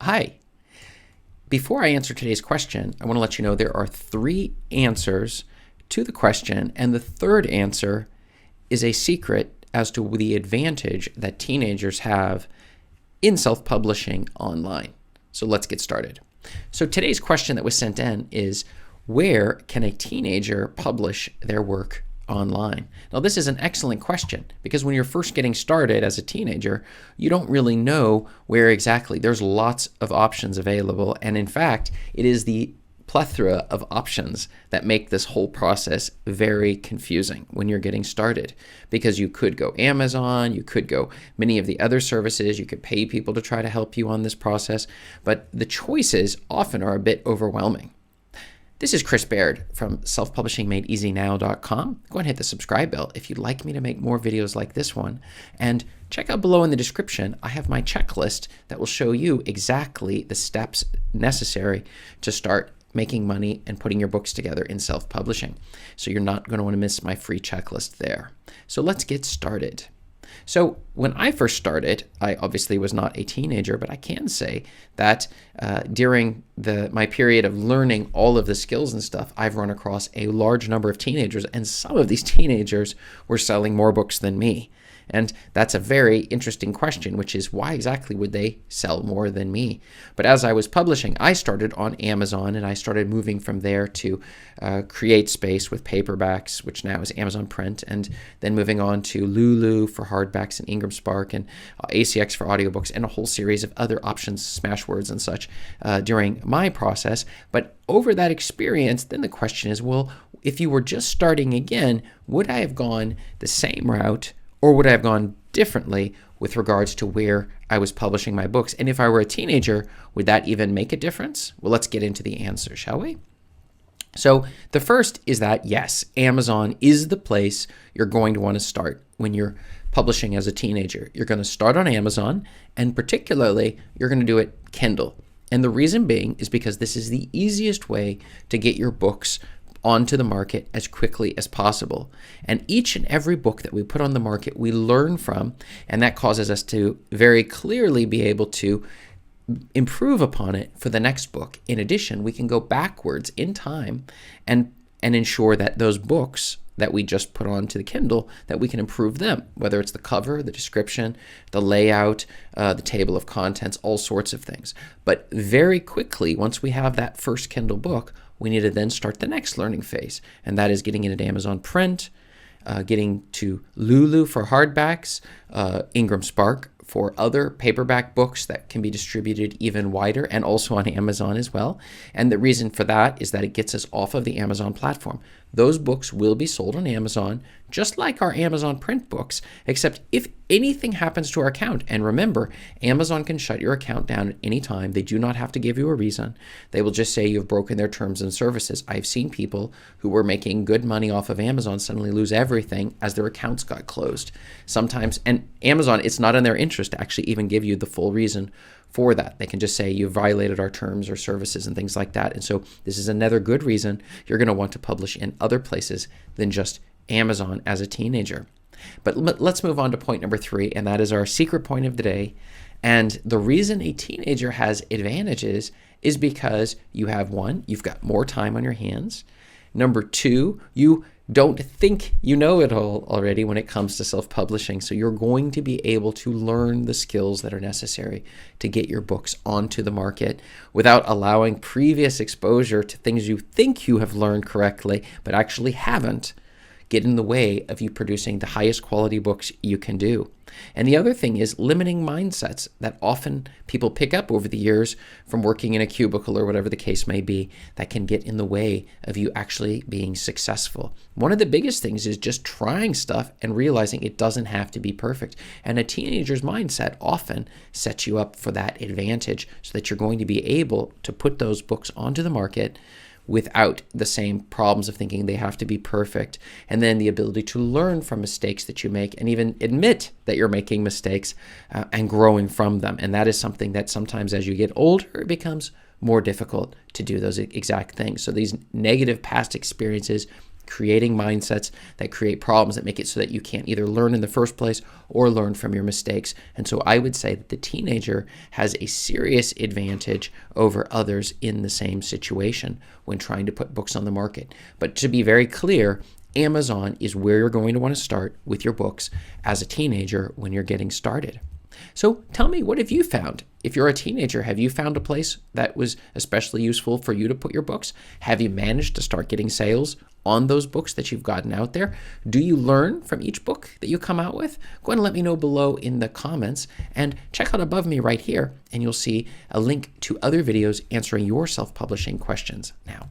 Hi. Before I answer today's question, I want to let you know there are 3 answers to the question, and the third answer is a secret as to the advantage that teenagers have in self-publishing online. So let's get started. So today's question that was sent in is, where can a teenager publish their work online? Now, this is an excellent question because when you're first getting started as a teenager, you don't really know where exactly. There's lots of options available, and in fact, it is the plethora of options that make this whole process very confusing when you're getting started, because you could go Amazon, you could go many of the other services, you could pay people to try to help you on this process, but the choices often are a bit overwhelming. This is Chris Baird from selfpublishingmadeeasynow.com. Go and hit the subscribe bell if you'd like me to make more videos like this one. And check out below in the description, I have my checklist that will show you exactly the steps necessary to start making money and putting your books together in self-publishing. So you're not going to want to miss my free checklist there. So let's get started. So when I first started, I obviously was not a teenager, but I can say that during my period of learning all of the skills and stuff, I've run across a large number of teenagers, and some of these teenagers were selling more books than me. And that's a very interesting question, which is, why exactly would they sell more than me? But as I was publishing, I started on Amazon, and I started moving from there to KDSpy with paperbacks, which now is Amazon Print, and then moving on to Lulu for hardbacks and Ingram Spark, and ACX for audiobooks, and a whole series of other options, Smashwords and such, during my process. But over that experience, then the question is, well, if you were just starting again, would I have gone the same route, or would I have gone differently with regards to where I was publishing my books? And if I were a teenager, would that even make a difference? Well, let's get into the answer, shall we? So the first is that, yes, Amazon is the place you're going to want to start when you're publishing as a teenager. You're going to start on Amazon, and particularly, you're going to do it Kindle. And the reason being is because this is the easiest way to get your books onto the market as quickly as possible. And each and every book that we put on the market, we learn from, and that causes us to very clearly be able to improve upon it for the next book. In addition, we can go backwards in time and ensure that those books that we just put onto the Kindle, that we can improve them, whether it's the cover, the description, the layout, the table of contents, all sorts of things. But very quickly, once we have that first Kindle book, we need to then start the next learning phase, and that is getting into Amazon Print, getting to Lulu for hardbacks, Ingram Spark for other paperback books that can be distributed even wider, and also on Amazon as well. And the reason for that is that it gets us off of the Amazon platform. Those books will be sold on Amazon, just like our Amazon Print books, except if anything happens to our account. And remember, Amazon can shut your account down at any time. They do not have to give you a reason. They will just say you've broken their terms and services. I've seen people who were making good money off of Amazon suddenly lose everything as their accounts got closed. Sometimes, and Amazon, it's not in their interest to actually even give you the full reason for that. They can just say you violated our terms or services and things like that. And so this is another good reason you're going to want to publish in other places than just Amazon as a teenager. But let's move on to point number 3, and that is our secret point of the day. And the reason a teenager has advantages is because you have, 1, you've got more time on your hands. Number 2, you don't think you know it all already when it comes to self-publishing. So you're going to be able to learn the skills that are necessary to get your books onto the market without allowing previous exposure to things you think you have learned correctly, but actually haven't, get in the way of you producing the highest quality books you can do. And the other thing is limiting mindsets that often people pick up over the years from working in a cubicle or whatever the case may be, that can get in the way of you actually being successful. One of the biggest things is just trying stuff and realizing it doesn't have to be perfect. And a teenager's mindset often sets you up for that advantage so that you're going to be able to put those books onto the market without the same problems of thinking they have to be perfect, and then the ability to learn from mistakes that you make and even admit that you're making mistakes and growing from them. And that is something that sometimes as you get older, it becomes more difficult to do those exact things. So these negative past experiences creating mindsets that create problems that make it so that you can't either learn in the first place or learn from your mistakes. And so I would say that the teenager has a serious advantage over others in the same situation when trying to put books on the market. But to be very clear, Amazon is where you're going to want to start with your books as a teenager when you're getting started. So tell me, what have you found? If you're a teenager, have you found a place that was especially useful for you to put your books? Have you managed to start getting sales on those books that you've gotten out there? Do you learn from each book that you come out with? Go ahead and let me know below in the comments, and check out above me right here, and you'll see a link to other videos answering your self-publishing questions now.